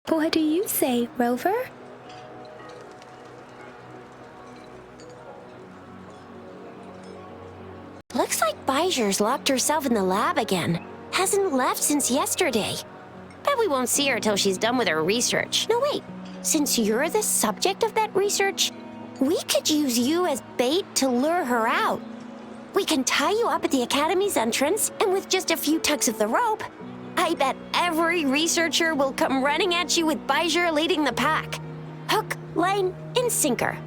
What do you say, Rover? Looks like Bijou's locked herself in the lab again. Hasn't left since yesterday. Bet we won't see her till she's done with her research. No, wait. Since you're the subject of that research, we could use you as bait to lure her out. We can tie you up at the Academy's entrance, and with just a few tugs of the rope, I bet every researcher will come running at you with Bijou leading the pack. Hook, line, and sinker.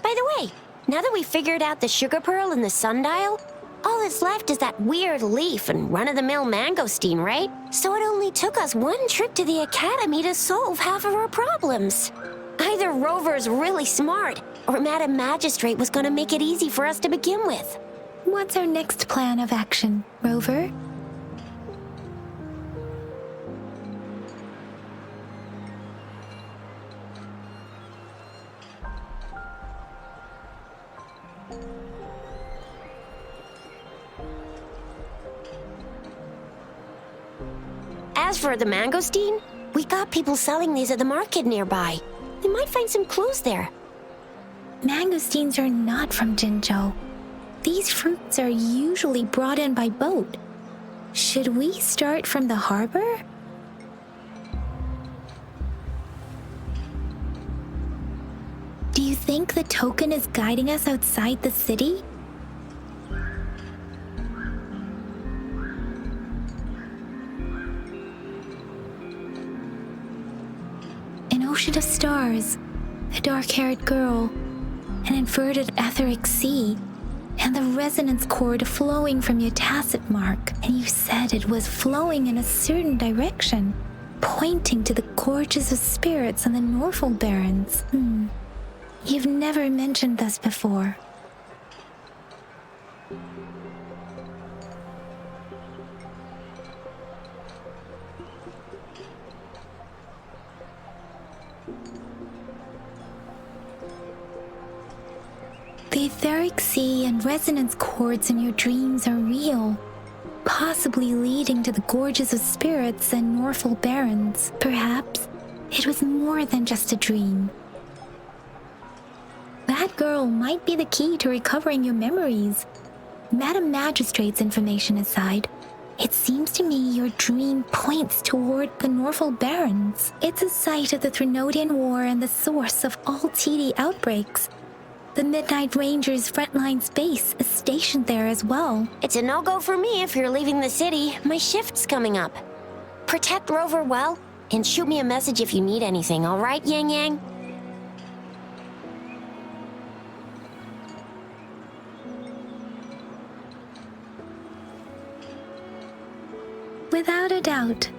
By the way, now that we figured out the sugar pearl and the sundial, all that's left is that weird leaf and run-of-the-mill mangosteen, right? So it only took us one trip to the Academy to solve half of our problems. Either Rover's really smart, or Madam Magistrate was gonna make it easy for us to begin with. What's our next plan of action, Rover? As for the mangosteen, we got people selling these at the market nearby. We might find some clues there. Mangosteens are not from Jinzhou. These fruits are usually brought in by boat. Should we start from the harbor? Do you think the token is guiding us outside the city? An ocean of stars, a dark-haired girl, an inverted etheric sea, and the resonance cord flowing from your tacit mark. And you said it was flowing in a certain direction, pointing to the gorges of spirits on the Norfolk Barrens. You've never mentioned this before. The etheric sea and resonance chords in your dreams are real, possibly leading to the gorges of spirits and Norful barons. Perhaps it was more than just a dream. That girl might be the key to recovering your memories. Madam Magistrate's information aside, it seems to me your dream points toward the Norful barons. It's a site of the Threnodian War and the source of all TD outbreaks. The Midnight Rangers' frontline base is stationed there as well. It's a no-go for me if you're leaving the city. My shift's coming up. Protect Rover well, and shoot me a message if you need anything, all right, Yang Yang? Without a doubt.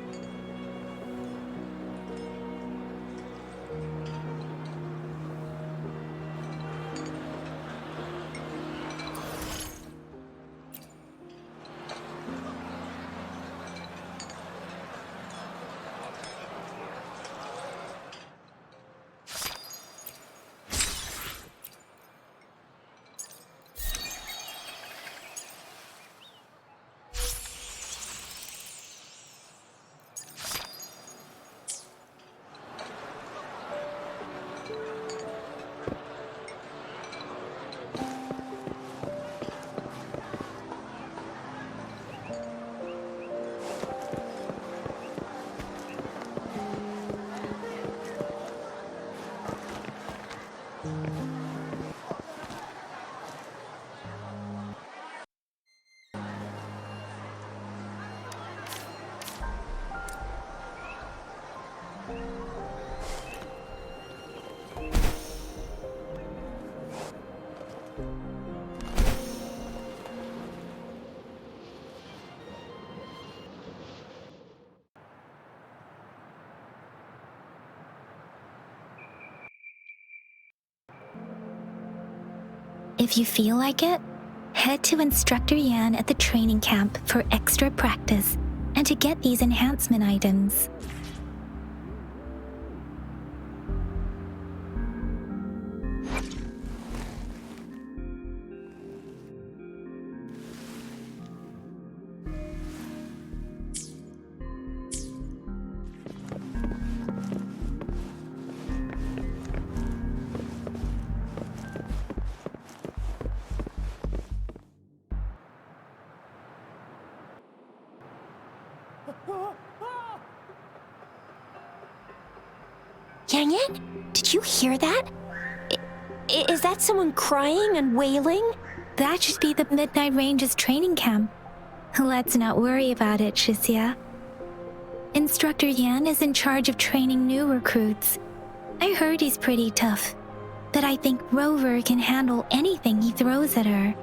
If you feel like it, head to Instructor Yan at the training camp for extra practice and to get these enhancement items. Yang Yang, did you hear that? Is that someone crying and wailing? That should be the Midnight Ranges training camp. Let's not worry about it, Shisia. Instructor Yan is in charge of training new recruits. I heard he's pretty tough, but I think Rover can handle anything he throws at her.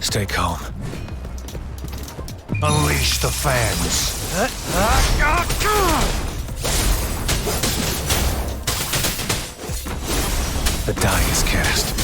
Stay calm. Unleash the fans. The die is cast.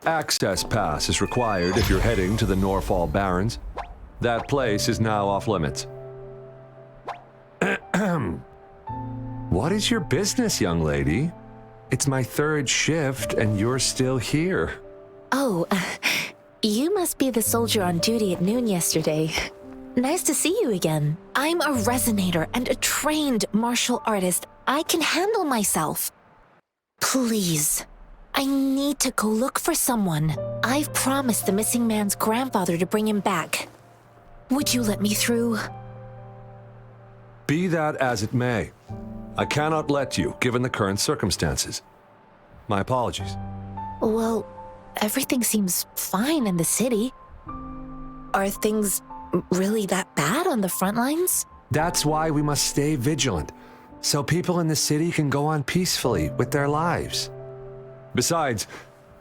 Access pass is required if you're heading to the Norfall Barrens. That place is now off limits. What is your business, young lady? It's my third shift and you're still here. Oh, you must be the soldier on duty at noon yesterday. Nice to see you again. I'm a resonator and a trained martial artist. I can handle myself. Please, I need to go look for someone. I've promised the missing man's grandfather to bring him back. Would you let me through? Be that as it may, I cannot let you, given the current circumstances. My apologies. Well, everything seems fine in the city. Are things really that bad on the front lines? That's why we must stay vigilant, so people in the city can go on peacefully with their lives. Besides,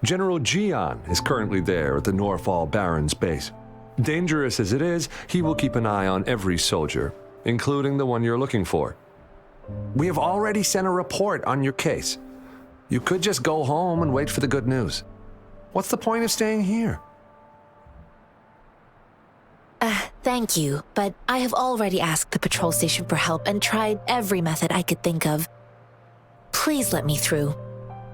General Gian is currently there at the Norfall Barrens base. Dangerous as it is, he will keep an eye on every soldier, including the one you're looking for. We have already sent a report on your case. You could just go home and wait for the good news. What's the point of staying here? Thank you, but I have already asked the patrol station for help and tried every method I could think of. Please let me through.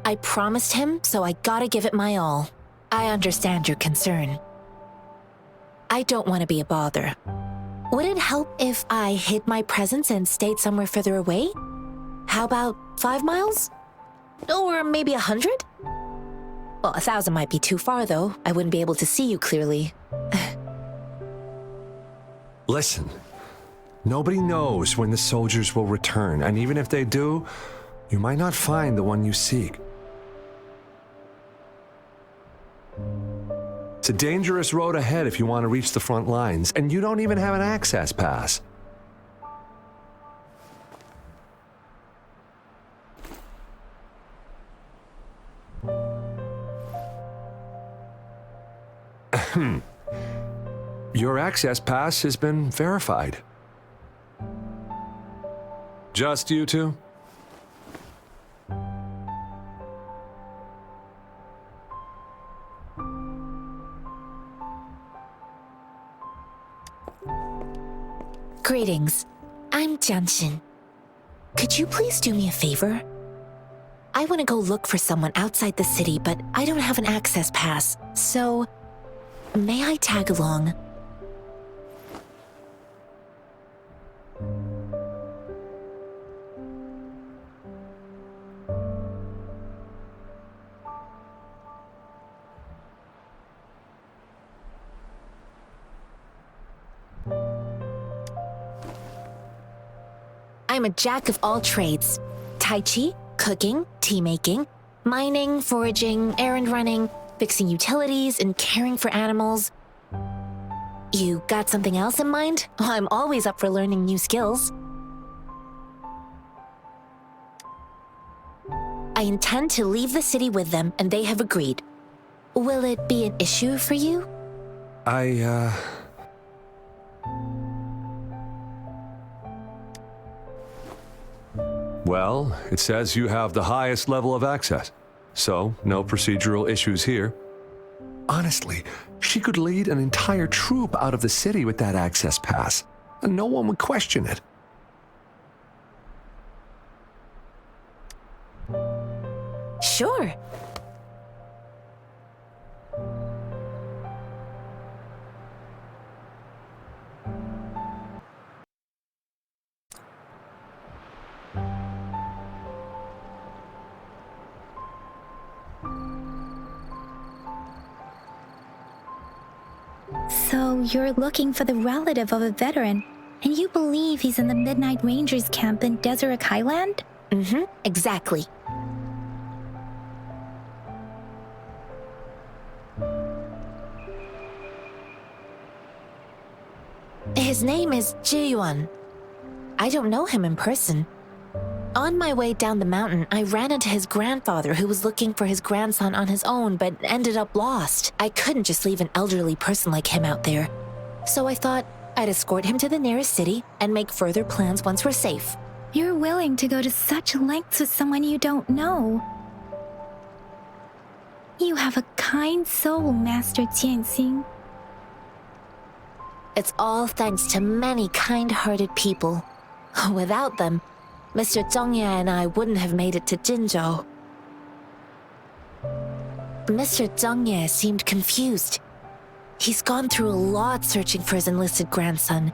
I promised him, so I gotta give it my all. I understand your concern. I don't want to be a bother. Would it help if I hid my presence and stayed somewhere further away? How about 5 miles? Or maybe 100? Well, 1,000 might be too far, though. I wouldn't be able to see you clearly. Listen, nobody knows when the soldiers will return, and even if they do, you might not find the one you seek. It's a dangerous road ahead if you want to reach the front lines, and you don't even have an access pass. Your access pass has been verified. Just you two? Greetings. I'm Jianshin. Could you please do me a favor? I want to go look for someone outside the city, but I don't have an access pass, so may I tag along? I'm a jack of all trades. Tai Chi, cooking, tea making, mining, foraging, errand running, fixing utilities, and caring for animals. You got something else in mind? I'm always up for learning new skills. I intend to leave the city with them, and they have agreed. Will it be an issue for you? Well, it says you have the highest level of access, so no procedural issues here. Honestly, she could lead an entire troop out of the city with that access pass, and no one would question it. Sure. So you're looking for the relative of a veteran, and you believe he's in the Midnight Rangers camp in Deseret Highland? Exactly. His name is Ji-yuan. I don't know him in person. On my way down the mountain, I ran into his grandfather who was looking for his grandson on his own but ended up lost. I couldn't just leave an elderly person like him out there. So I thought I'd escort him to the nearest city and make further plans once we're safe. You're willing to go to such lengths with someone you don't know. You have a kind soul, Master Tianxing. It's all thanks to many kind-hearted people. Without them, Mr. Zhongye and I wouldn't have made it to Jinzhou. Mr. Zhongye seemed confused. He's gone through a lot searching for his enlisted grandson.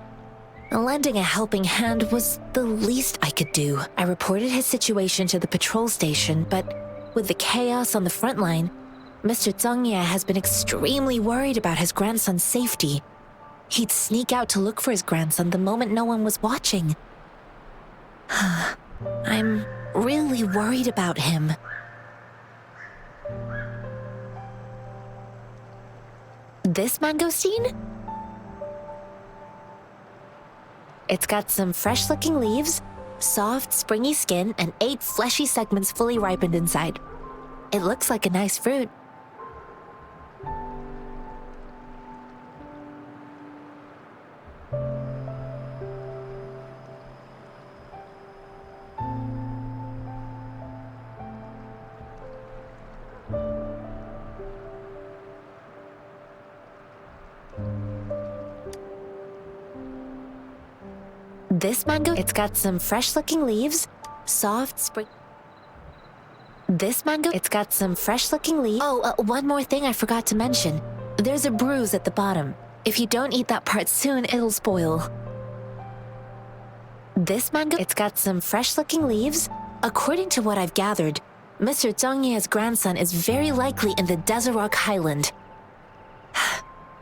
Lending a helping hand was the least I could do. I reported his situation to the patrol station, but with the chaos on the front line, Mr. Zhongye has been extremely worried about his grandson's safety. He'd sneak out to look for his grandson the moment no one was watching. I'm really worried about him. This mangosteen? It's got some fresh-looking leaves, soft, springy skin, and 8 fleshy segments fully ripened inside. It looks like a nice fruit. This mango, it's got some fresh-looking leaves, soft spring. This mango, it's got some fresh-looking leaves. Oh, one more thing I forgot to mention. There's a bruise at the bottom. If you don't eat that part soon, it'll spoil. This mango, it's got some fresh-looking leaves. According to what I've gathered, Mr. Zhongye's grandson is very likely in the Deseret Highland.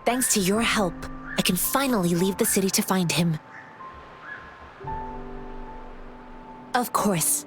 Thanks to your help, I can finally leave the city to find him. Of course.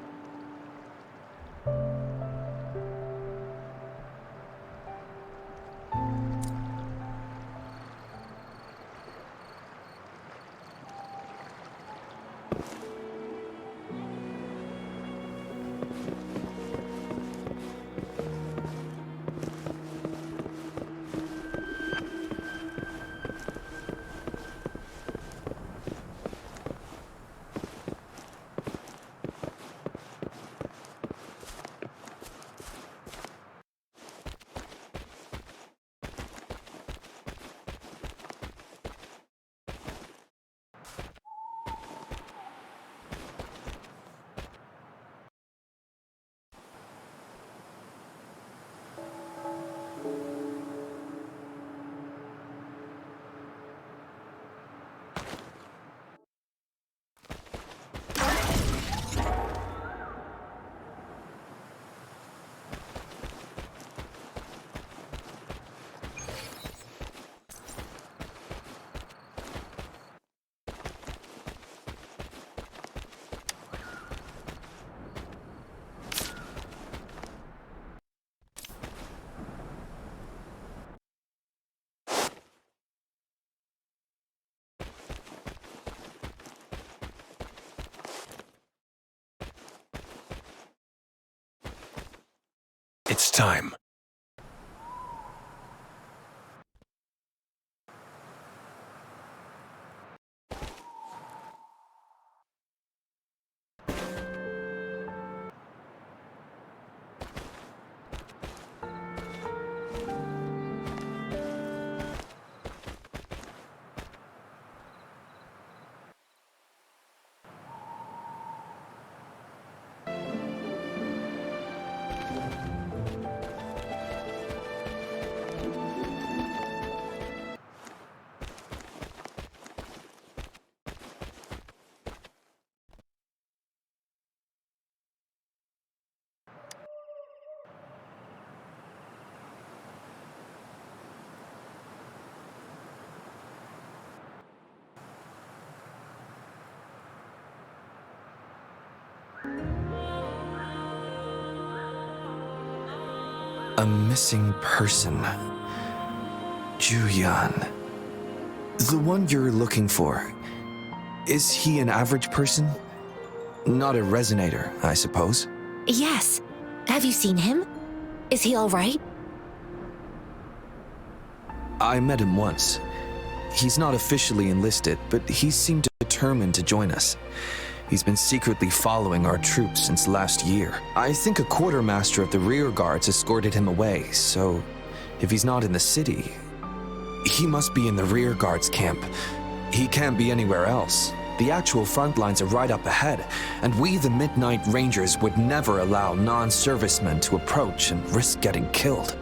It's time. A missing person. Juyan. The one you're looking for. Is he an average person? Not a resonator, I suppose. Yes. Have you seen him? Is he all right? I met him once. He's not officially enlisted, but he seemed determined to join us. He's been secretly following our troops since last year. I think a quartermaster of the rear guards escorted him away, so if he's not in the city, he must be in the rear guards camp. He can't be anywhere else. The actual front lines are right up ahead, and we, the Midnight Rangers, would never allow non-servicemen to approach and risk getting killed.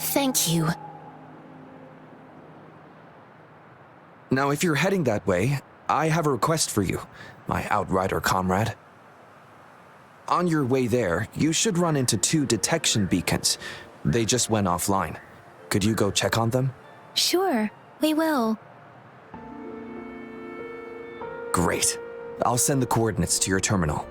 Thank you. Now, if you're heading that way, I have a request for you, my outrider comrade. On your way there, you should run into 2 detection beacons. They just went offline. Could you go check on them? Sure, we will. Great. I'll send the coordinates to your terminal.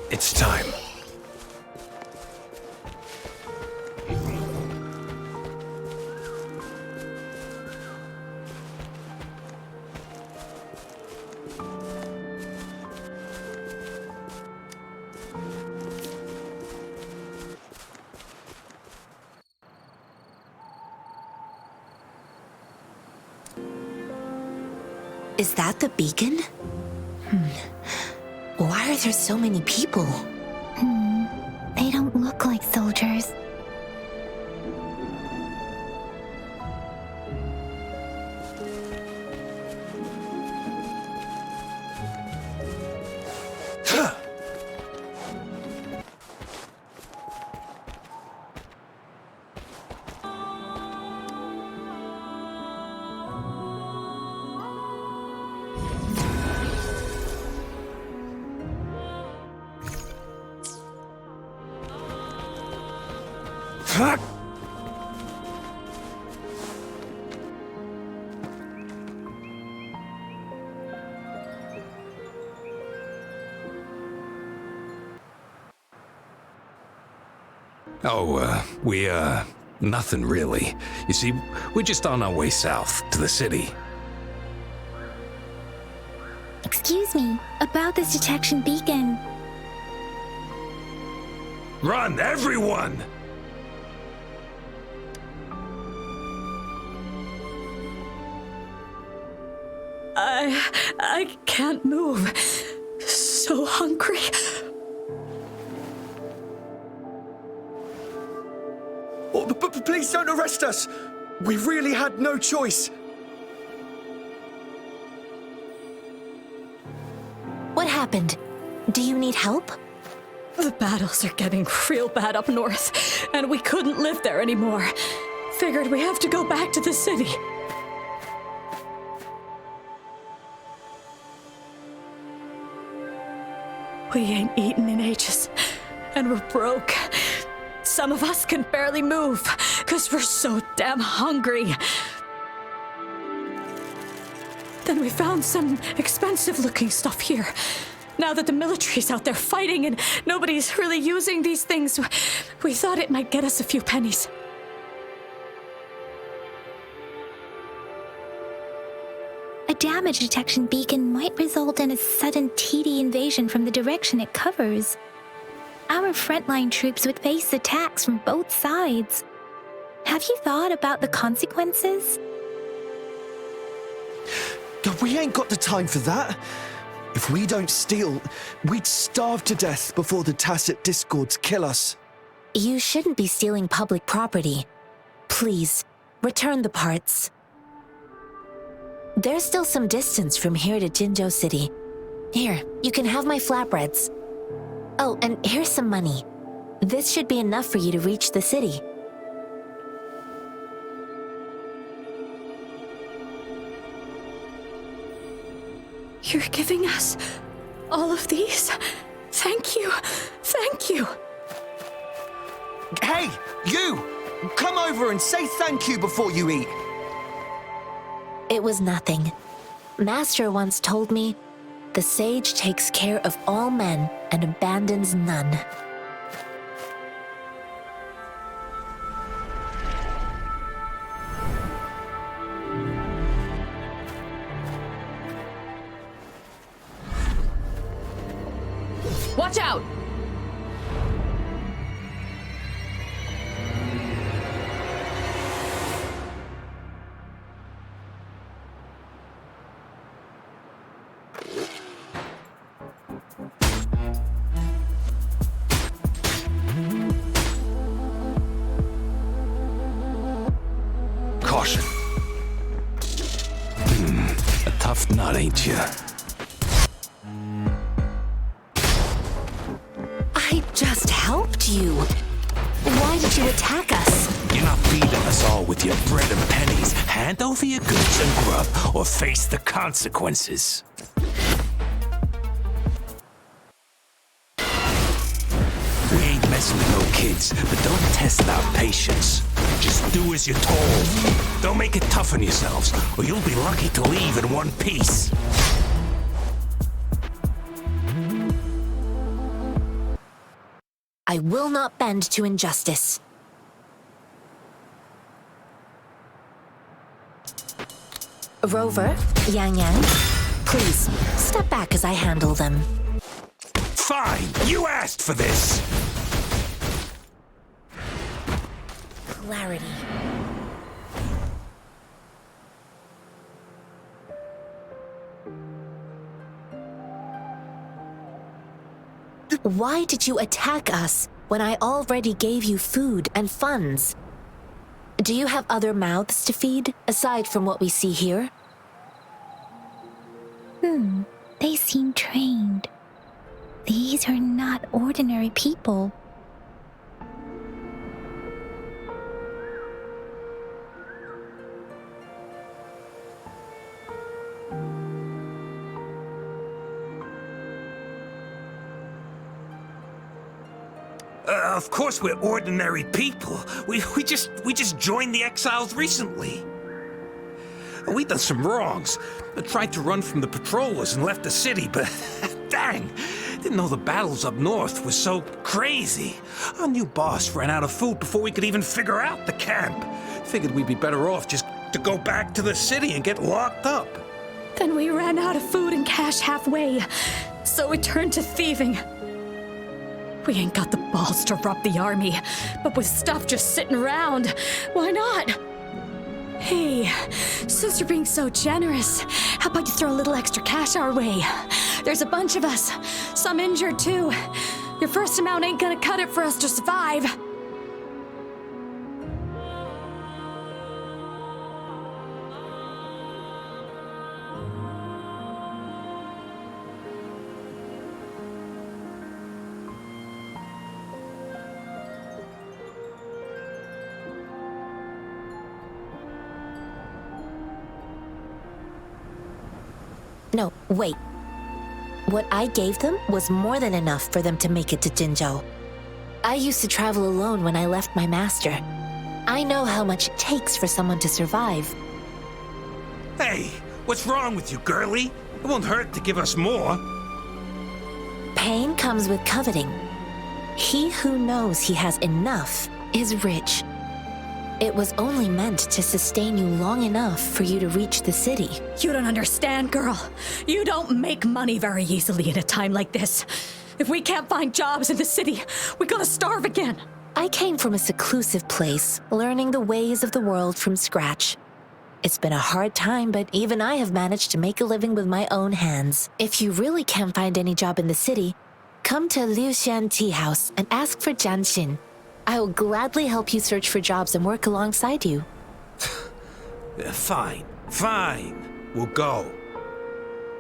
It's time. Is that the beacon? Why are there so many people? They don't look like soldiers. Nothing really. You see, we're just on our way south to the city. Excuse me, about this detection beacon. Run, everyone! I can't move. So hungry. Oh, but please don't arrest us! We really had no choice. What happened? Do you need help? The battles are getting real bad up north, and we couldn't live there anymore. Figured we have to go back to the city. We ain't eaten in ages, and we're broke. Some of us can barely move, 'cause we're so damn hungry. Then we found some expensive-looking stuff here. Now that the military's out there fighting and nobody's really using these things, we thought it might get us a few pennies. A damage detection beacon might result in a sudden TD invasion from the direction it covers. Our frontline troops would face attacks from both sides. Have you thought about the consequences? God, we ain't got the time for that. If we don't steal, we'd starve to death before the tacit discords kill us. You shouldn't be stealing public property. Please, return the parts. There's still some distance from here to Jinzhou City. Here, you can have my flatbreads. Oh, and here's some money. This should be enough for you to reach the city. You're giving us all of these? Thank you. Thank you. Hey, you! Come over and say thank you before you eat. It was nothing. Master once told me, the sage takes care of all men and abandons none. Watch out! Caution. A tough nut, ain't you? I just helped you. Why did you attack us? You're not feeding us all with your bread and pennies. Hand over your goods and grub, or face the consequences. We ain't messing with no kids, but don't test our patience. Just do as you're told. Don't make it tough on yourselves, or you'll be lucky to leave in one piece. I will not bend to injustice. Rover, Yang Yang, please, step back as I handle them. Fine, you asked for this. Clarity. Why did you attack us when I already gave you food and funds? Do you have other mouths to feed, aside from what we see here? They seem trained. These are not ordinary people. Of course we're ordinary people. We just joined the exiles recently. We done some wrongs. I tried to run from the patrollers and left the city, but dang, Didn't know the battles up north was so crazy. Our new boss ran out of food before we could even figure out the camp. Figured we'd be better off just to go back to the city and get locked up. Then we ran out of food and cash halfway, so we turned to thieving. We ain't got the balls to rob the army, but with stuff just sitting around, why not? Hey, since you're being so generous, how about you throw a little extra cash our way? There's a bunch of us, some injured too. Your first amount ain't gonna cut it for us to survive. No, wait. What I gave them was more than enough for them to make it to Jinzhou. I used to travel alone when I left my master. I know how much it takes for someone to survive. Hey, what's wrong with you, girlie? It won't hurt to give us more. Pain comes with coveting. He who knows he has enough is rich. It was only meant to sustain you long enough for you to reach the city. You don't understand, girl. You don't make money very easily in a time like this. If we can't find jobs in the city, we're gonna starve again. I came from a seclusive place, learning the ways of the world from scratch. It's been a hard time, but even I have managed to make a living with my own hands. If you really can't find any job in the city, come to Liu Xian Tea House and ask for Jian Xin. I will gladly help you search for jobs and work alongside you. Fine. We'll go.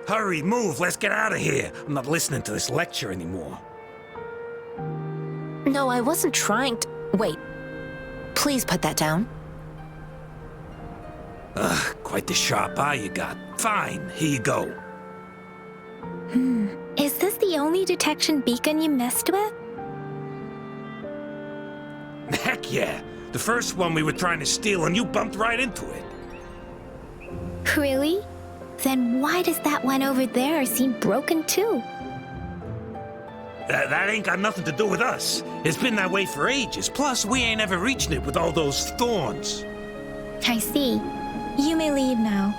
Hurry, move, let's get out of here. I'm not listening to this lecture anymore. No, I wasn't trying to... Wait. Please put that down. Quite the sharp eye you got. Fine, here you go. Is this the only detection beacon you messed with? Heck yeah. The first one we were trying to steal and you bumped right into it. Really? Then why does that one over there seem broken too? That ain't got nothing to do with us. It's been that way for ages. Plus, we ain't ever reaching it with all those thorns. I see. You may leave now.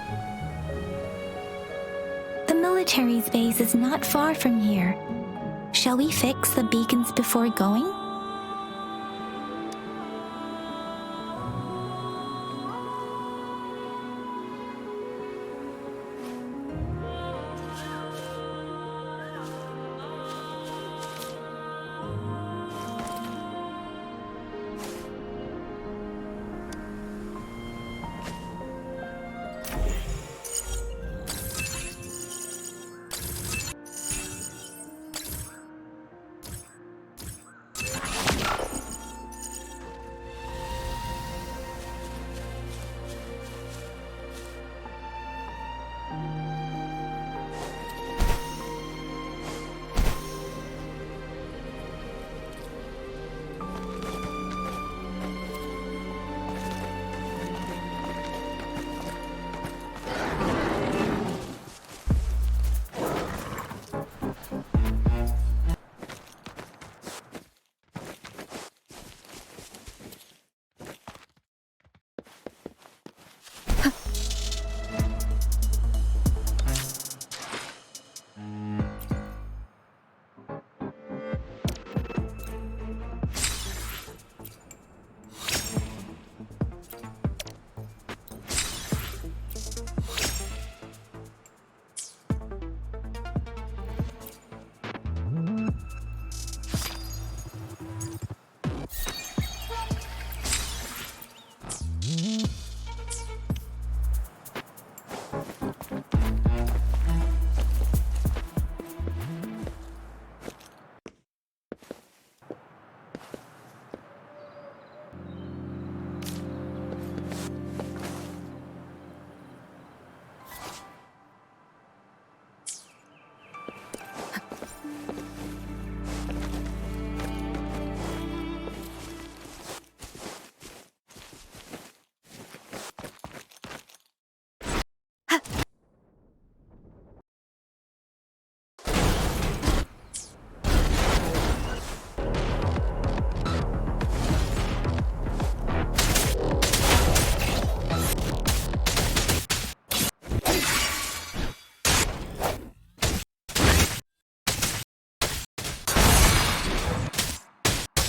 The military's base is not far from here. Shall we fix the beacons before going?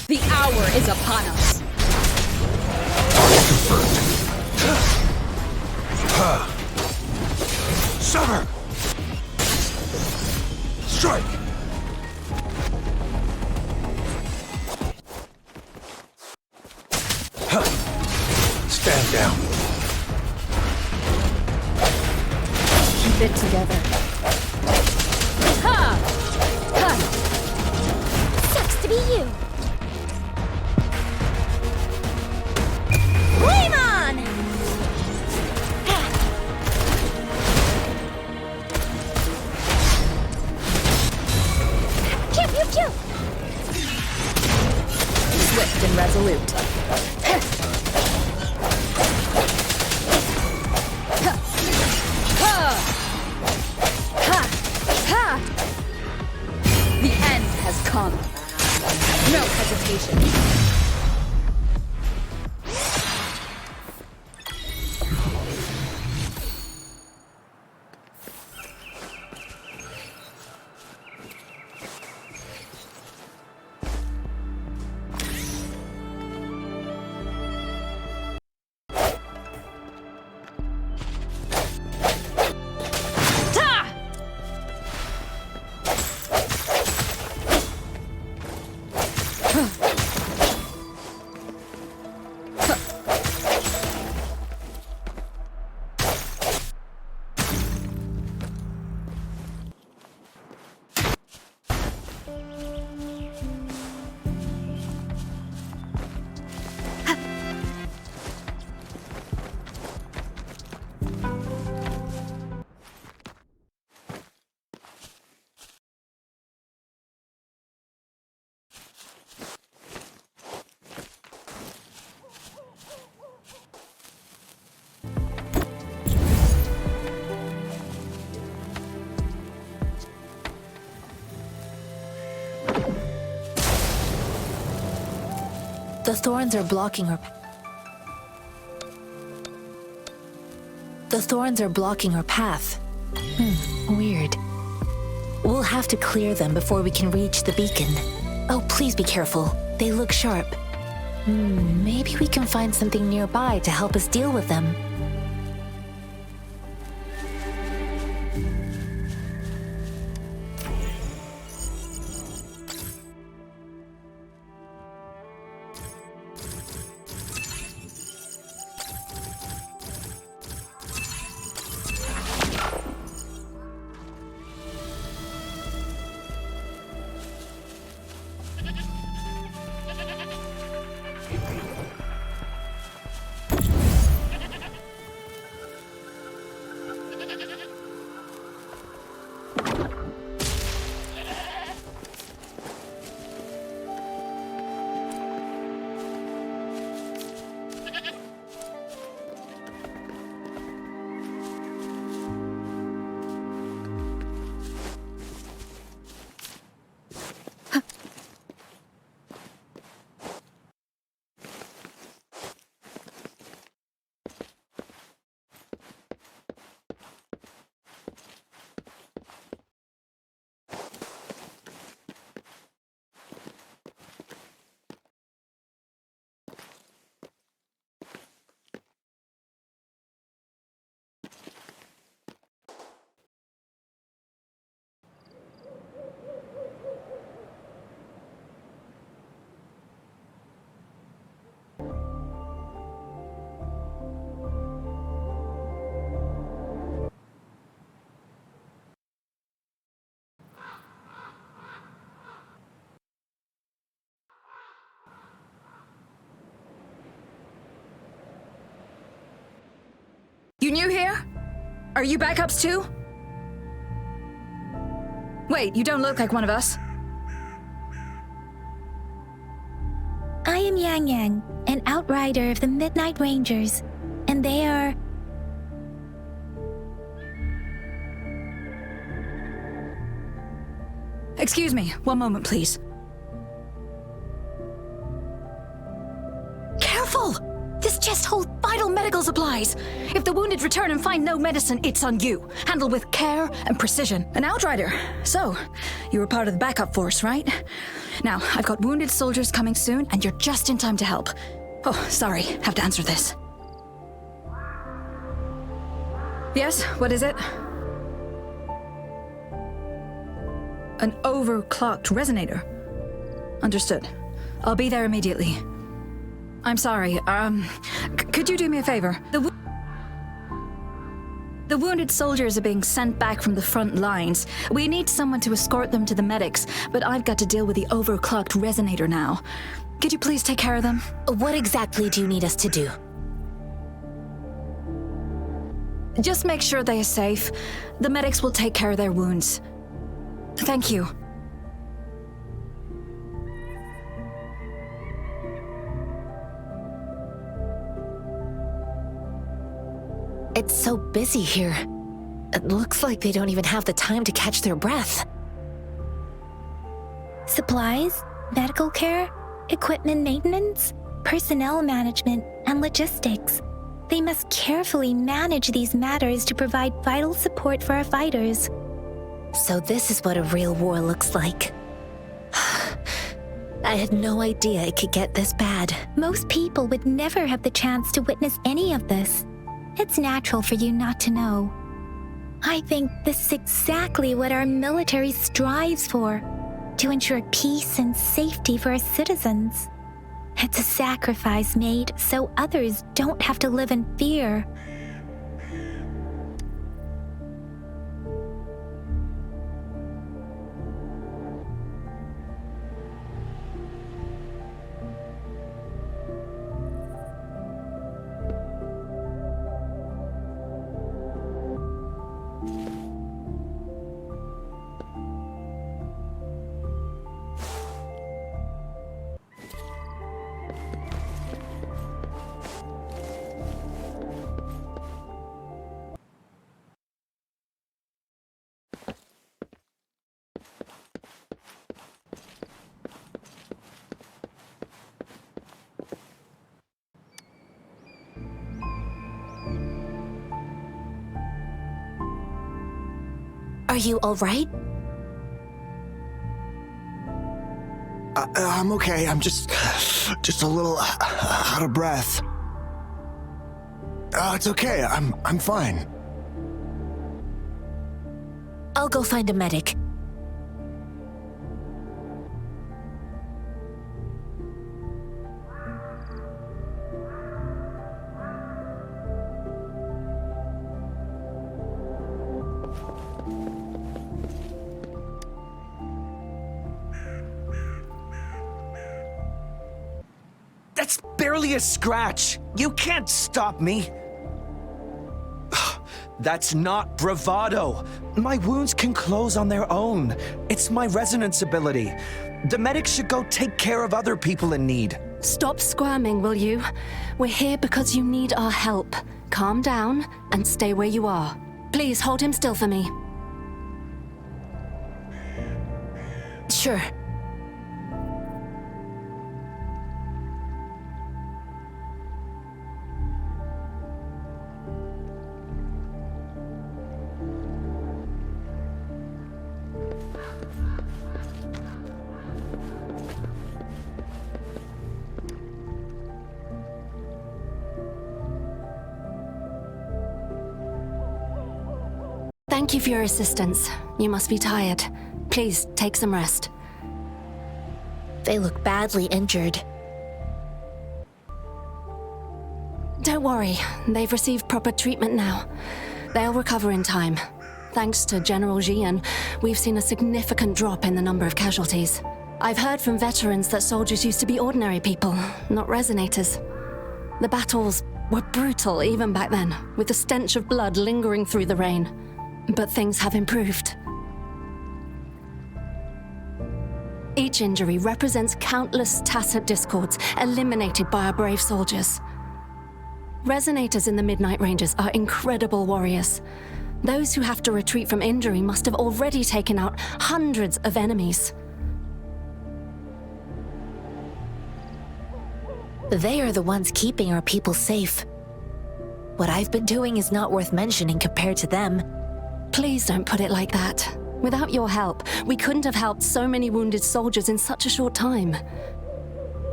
The hour is upon us. Sever! Strike! Stand down. Keep it together. Ha! Ha! Sucks to be you. Flame on! Pew, pew, pew! Swift and resolute. The end has come. No hesitation. The thorns are blocking her. The thorns are blocking her path. Weird. We'll have to clear them before we can reach the beacon. Oh, please be careful. They look sharp. Maybe we can find something nearby to help us deal with them. You new here? Are you backups too? Wait, you don't look like one of us. I am Yang Yang, an outrider of the Midnight Rangers, and they are... Excuse me, one moment, please. Careful! This chest holds vital medical supplies. If the wounded return and find no medicine, it's on you. Handle with care and precision. An outrider. So, you were part of the backup force, right? Now, I've got wounded soldiers coming soon, and you're just in time to help. Oh, sorry, have to answer this. Yes, what is it? An overclocked resonator. Understood. I'll be there immediately. I'm sorry, could you do me a favor? The wounded soldiers are being sent back from the front lines. We need someone to escort them to the medics, but I've got to deal with the overclocked resonator now. Could you please take care of them? What exactly do you need us to do? Just make sure they are safe. The medics will take care of their wounds. Thank you. It's so busy here. It looks like they don't even have the time to catch their breath. Supplies, medical care, equipment maintenance, personnel management, and logistics. They must carefully manage these matters to provide vital support for our fighters. So this is what a real war looks like. I had no idea it could get this bad. Most people would never have the chance to witness any of this. It's natural for you not to know. I think this is exactly what our military strives for, to ensure peace and safety for our citizens. It's a sacrifice made so others don't have to live in fear. Are you all right? I'm okay. I'm just a little out of breath. It's okay. I'm fine. I'll go find a medic. That's barely a scratch. You can't stop me. That's not bravado. My wounds can close on their own. It's my resonance ability. The medics should go take care of other people in need. Stop squirming, will you? We're here because you need our help. Calm down and stay where you are. Please hold him still for me. Sure. Thank you for your assistance. You must be tired. Please take some rest. They look badly injured. Don't worry, they've received proper treatment now. They'll recover in time. Thanks to General Jian, we've seen a significant drop in the number of casualties. I've heard from veterans that soldiers used to be ordinary people, not resonators. The battles were brutal even back then, with the stench of blood lingering through the rain. But things have improved. Each injury represents countless tacit discords eliminated by our brave soldiers. Resonators in the Midnight Ranges are incredible warriors. Those who have to retreat from injury must have already taken out hundreds of enemies. They are the ones keeping our people safe. What I've been doing is not worth mentioning compared to them. Please don't put it like that. Without your help, we couldn't have helped so many wounded soldiers in such a short time.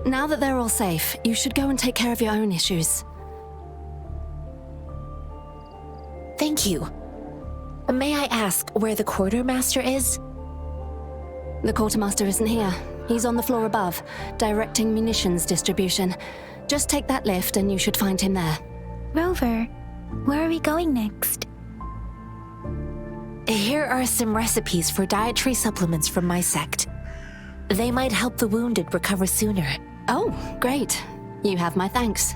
Now that they're all safe, you should go and take care of your own issues. Thank you. May I ask where the quartermaster is? The quartermaster isn't here. He's on the floor above, directing munitions distribution. Just take that lift and you should find him there. Rover, where are we going next? Here are some recipes for dietary supplements from my sect. They might help the wounded recover sooner. Oh, great. You have my thanks.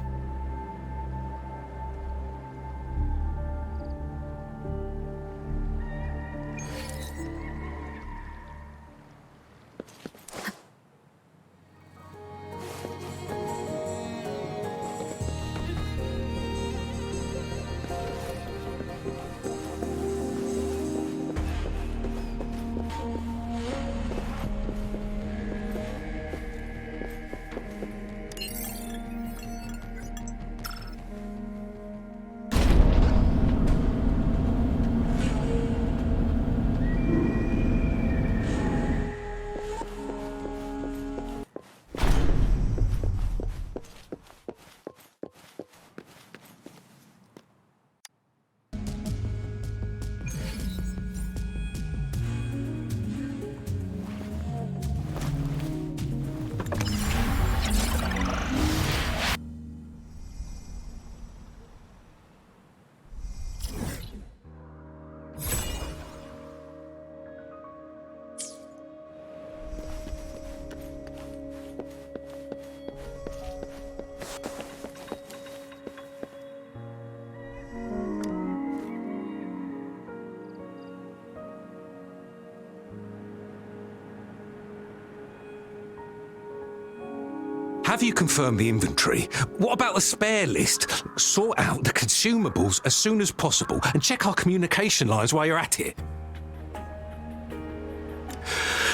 Have you confirmed the inventory? What about the spare list? Sort out the consumables as soon as possible and check our communication lines while you're at it.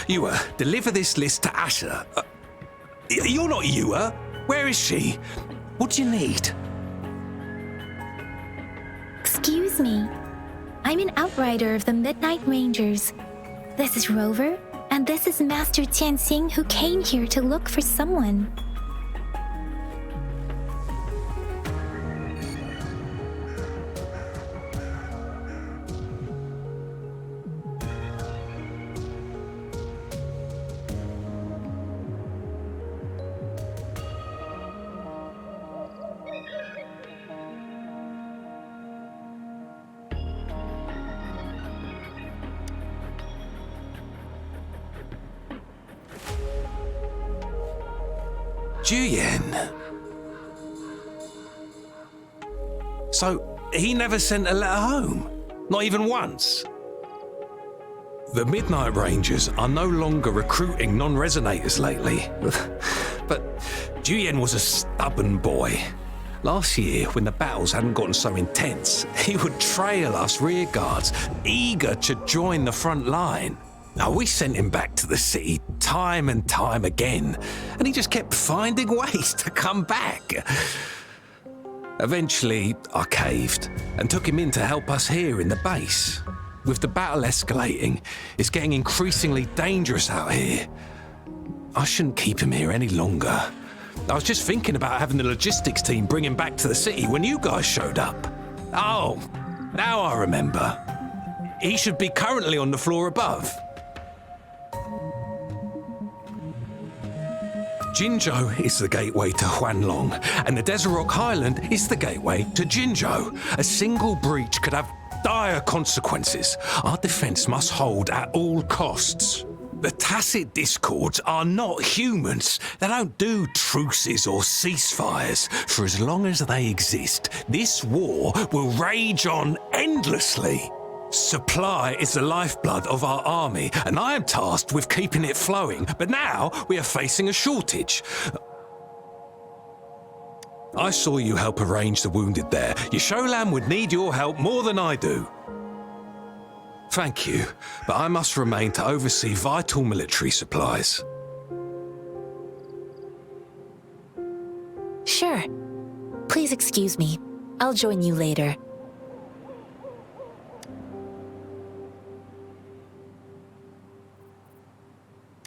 Ewa, deliver this list to Asher. You're not Ewa. Where is she? What do you need? Excuse me. I'm an outrider of the Midnight Rangers. This is Rover, and this is Master Tianxing, who came here to look for someone. Juyen. So, he never sent a letter home? Not even once? The Midnight Rangers are no longer recruiting non-resonators lately. But Juyen was a stubborn boy. Last year, when the battles hadn't gotten so intense, he would trail us rearguards, eager to join the front line. Now, we sent him back to the city time and time again, and he just kept finding ways to come back. Eventually, I caved and took him in to help us here in the base. With the battle escalating, it's getting increasingly dangerous out here. I shouldn't keep him here any longer. I was just thinking about having the logistics team bring him back to the city when you guys showed up. Oh, now I remember. He should be currently on the floor above. Jinzhou is the gateway to Huanlong, and the Desert Rock Highland is the gateway to Jinzhou. A single breach could have dire consequences. Our defense must hold at all costs. The tacit discords are not humans. They don't do truces or ceasefires. For as long as they exist, this war will rage on endlessly. Supply is the lifeblood of our army, and I am tasked with keeping it flowing. But now we are facing a shortage. I saw you help arrange the wounded there. Yasholan would need your help more than I do. Thank you, but I must remain to oversee vital military supplies. Sure. Please excuse me. I'll join you later.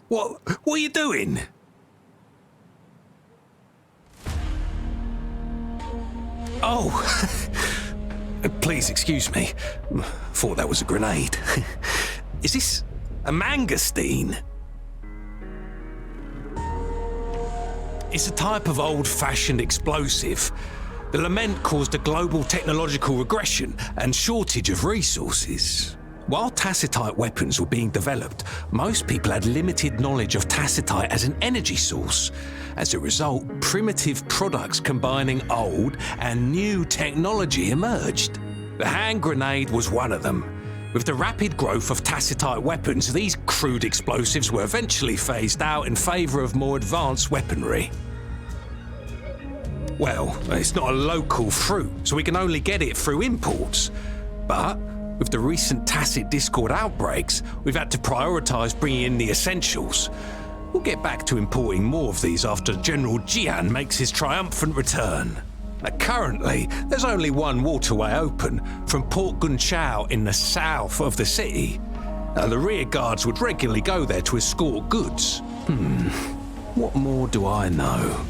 What are you doing? Oh, please excuse me. Thought that was a grenade. Is this a mangosteen? It's a type of old-fashioned explosive. The lament caused a global technological regression and shortage of resources. While tacitite weapons were being developed, most people had limited knowledge of tacitite as an energy source. As a result, primitive products combining old and new technology emerged. The hand grenade was one of them. With the rapid growth of tacitite weapons, these crude explosives were eventually phased out in favour of more advanced weaponry. Well, it's not a local fruit, so we can only get it through imports. But with the recent tacit discord outbreaks, we've had to prioritise bringing in the essentials. We'll get back to importing more of these after General Jian makes his triumphant return. Now, currently, there's only one waterway open, from Port Gunchao in the south of the city. Now, the rear guards would regularly go there to escort goods. What more do I know?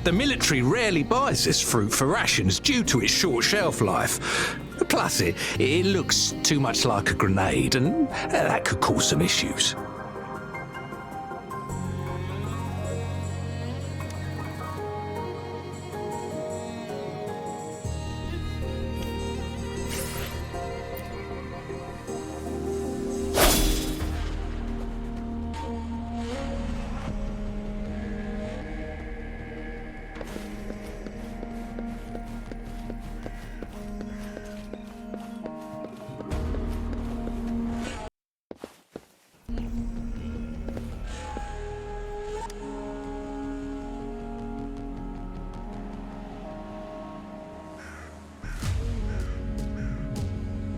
The military rarely buys this fruit for rations due to its short shelf life. Plus, it looks too much like a grenade, and that could cause some issues.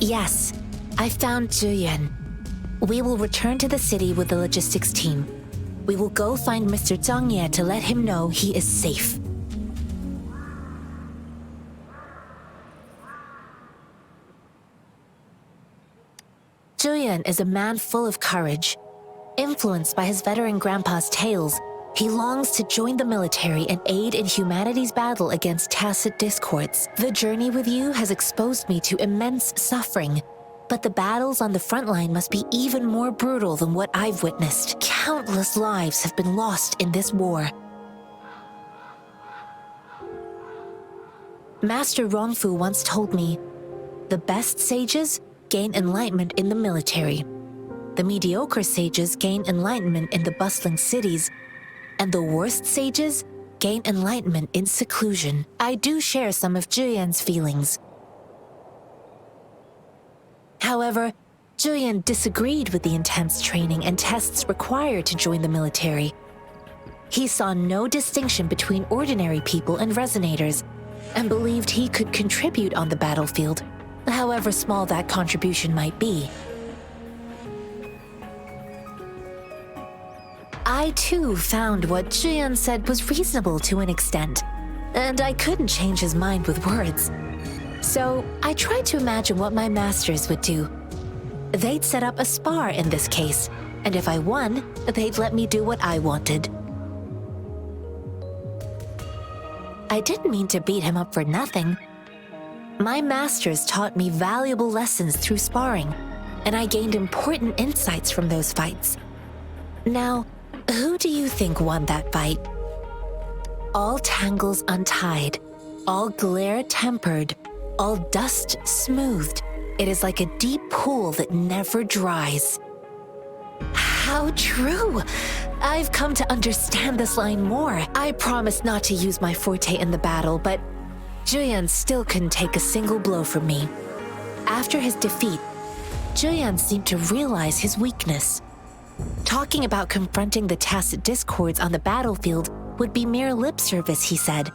Yes, I found Zhuyan. We will return to the city with the logistics team. We will go find Mr. Zhang Ye to let him know he is safe. Zhuyan is a man full of courage. Influenced by his veteran grandpa's tales, he longs to join the military and aid in humanity's battle against tacit discords. The journey with you has exposed me to immense suffering, but the battles on the front line must be even more brutal than what I've witnessed. Countless lives have been lost in this war. Master Rongfu once told me, the best sages gain enlightenment in the military. The mediocre sages gain enlightenment in the bustling cities, and the worst sages gain enlightenment in seclusion. I do share some of Zhuyan's feelings. However, Zhuyan disagreed with the intense training and tests required to join the military. He saw no distinction between ordinary people and resonators, and believed he could contribute on the battlefield, however small that contribution might be. I too found what Zhuyan said was reasonable to an extent, and I couldn't change his mind with words. So I tried to imagine what my masters would do. They'd set up a spar in this case, and if I won, they'd let me do what I wanted. I didn't mean to beat him up for nothing. My masters taught me valuable lessons through sparring, and I gained important insights from those fights. Now, who do you think won that fight? All tangles untied, all glare tempered, all dust smoothed. It is like a deep pool that never dries. How true! I've come to understand this line more. I promised not to use my forte in the battle, but Zhuyan still couldn't take a single blow from me. After his defeat, Zhuyan seemed to realize his weakness. Talking about confronting the tacit discords on the battlefield would be mere lip service, he said.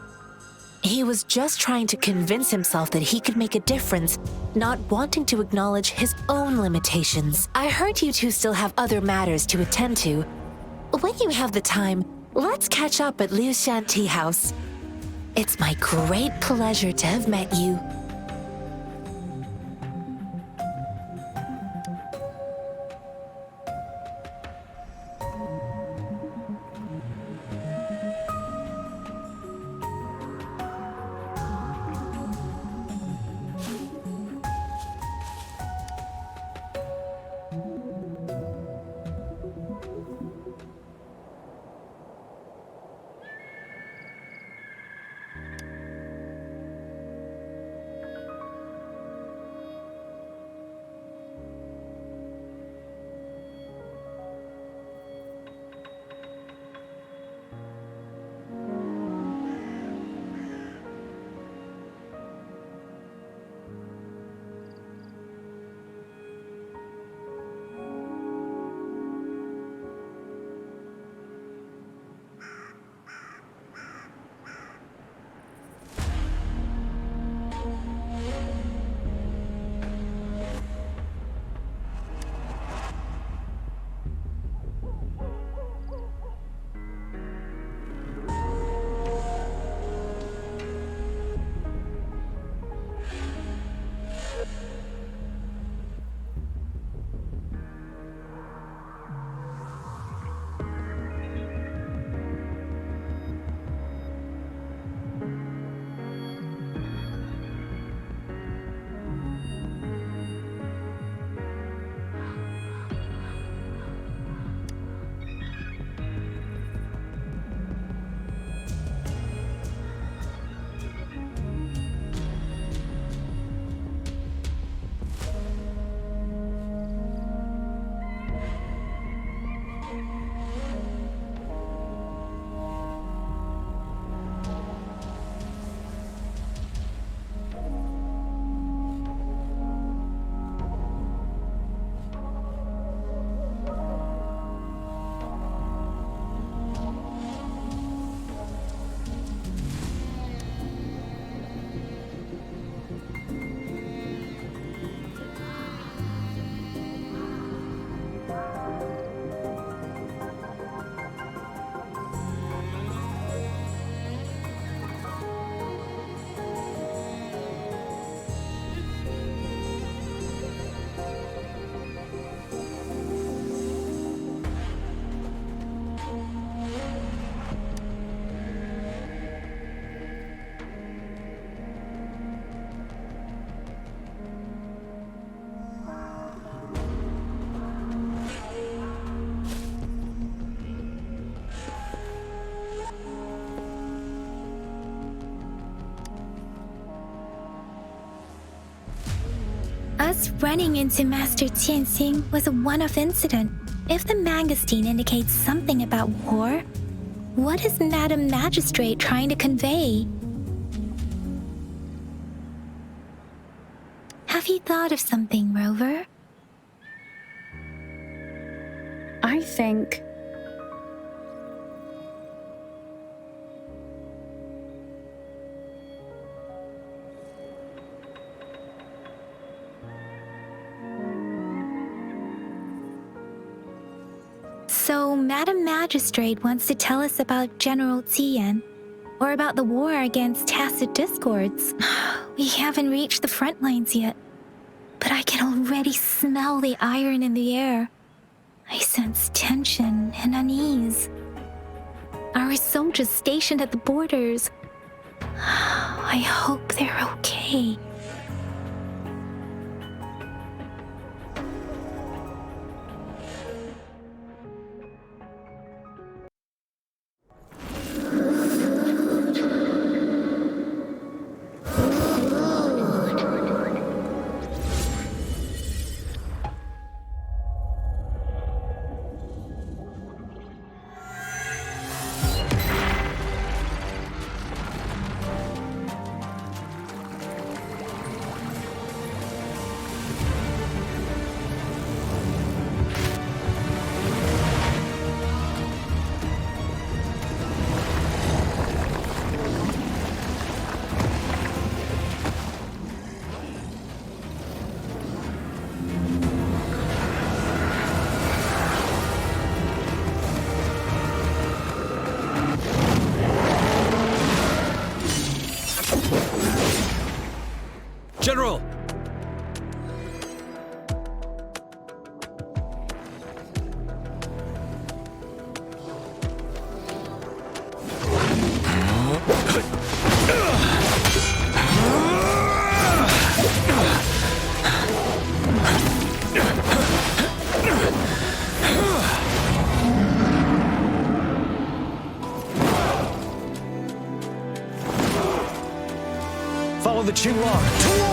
He was just trying to convince himself that he could make a difference, not wanting to acknowledge his own limitations. I heard you two still have other matters to attend to. When you have the time, let's catch up at Liu Shan Tea House. It's my great pleasure to have met you. us running into Master Tianxing was a one-off incident. If the Mangosteen indicates something about war, what is Madam Magistrate trying to convey? Have you thought of something, Rover? I think... So, Madam Magistrate wants to tell us about General Tian, or about the war against tacit discords. We haven't reached the front lines yet, but I can already smell the iron in the air. I sense tension and unease. Our soldiers stationed at the borders, I hope they're okay. General! Follow the Qinglong to war!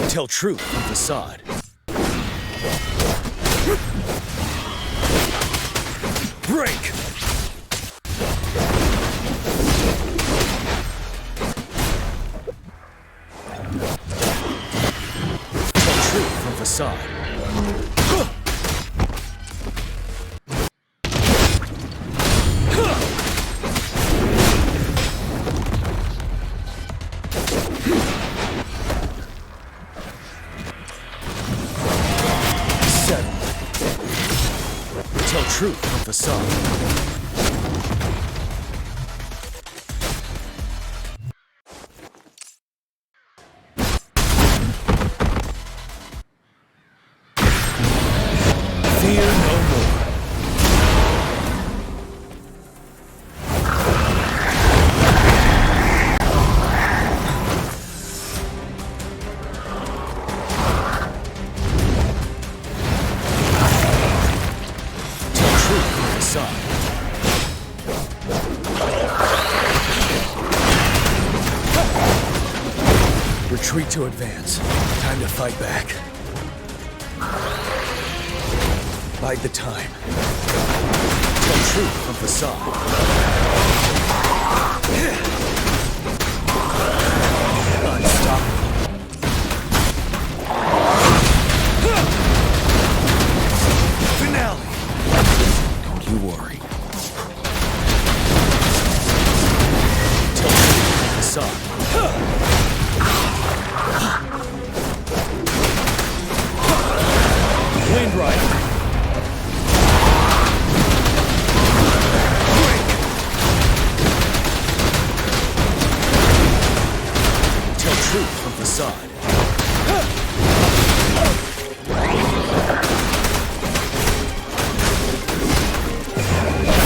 Tell truth from facade. Break! Tell truth from facade. Settle. Tell truth from facade. Fear no more. Tell truth from facade. Retreat to advance. Time to fight back. Bide the time. Tell truth from facade. Unstoppable. Finale. Don't you worry. Tell truth from facade. Wind Rider. Tell truth from facade.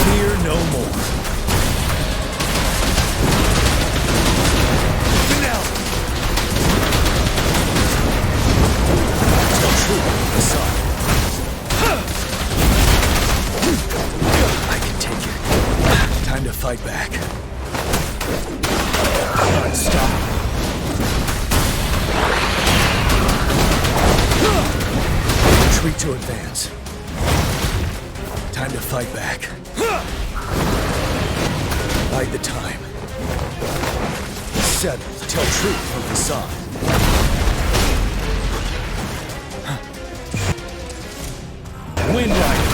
Fear no more. Finale. Tell truth from facade. I can take it. Time to fight back. Unstoppable. Retreat to advance. Time to fight back. Bide the time. Settle. Tell truth from facade. Wind Rider.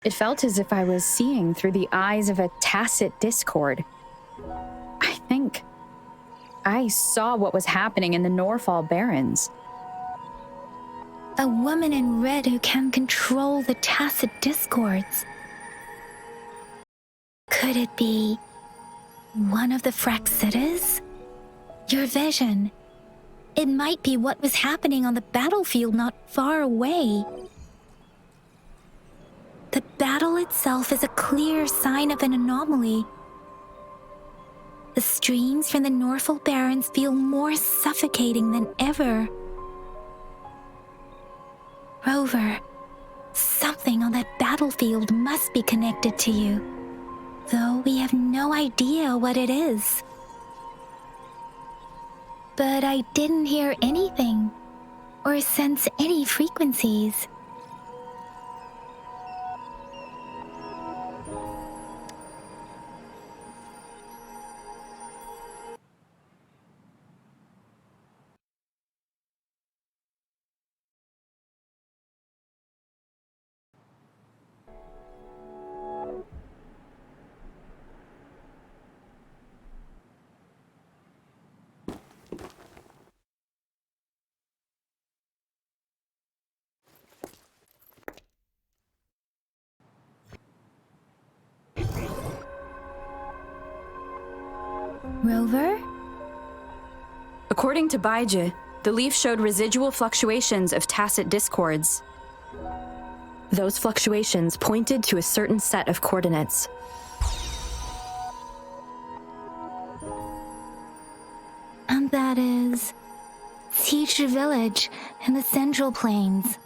It felt as if I was seeing through the eyes of a tacit discord. I think I saw what was happening in the Norfall Barrens. A woman in red who can control the tacit discords. Could it be one of the Fraxitas? Your vision. It might be what was happening on the battlefield not far away. The battle itself is a clear sign of an anomaly. The streams from the Norfolk Barrens feel more suffocating than ever. Rover, something on that battlefield must be connected to you, though we have no idea what it is. But I didn't hear anything or sense any frequencies. Rover? According to Baiji, the leaf showed residual fluctuations of tacit discords. Those fluctuations pointed to a certain set of coordinates. And that is Teacher Village in the Central Plains.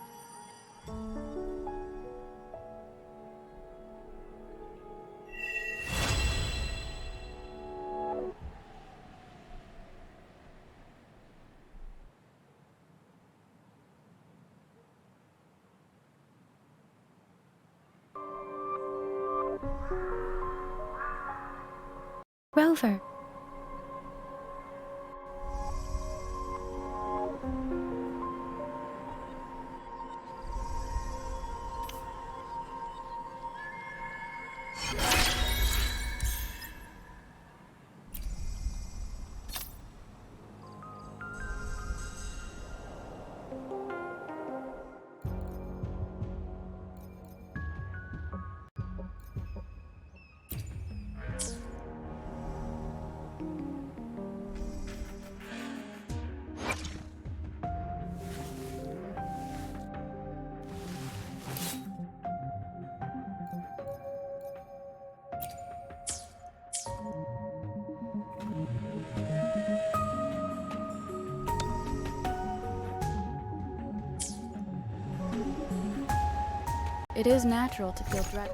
Rover. It is natural to feel dread.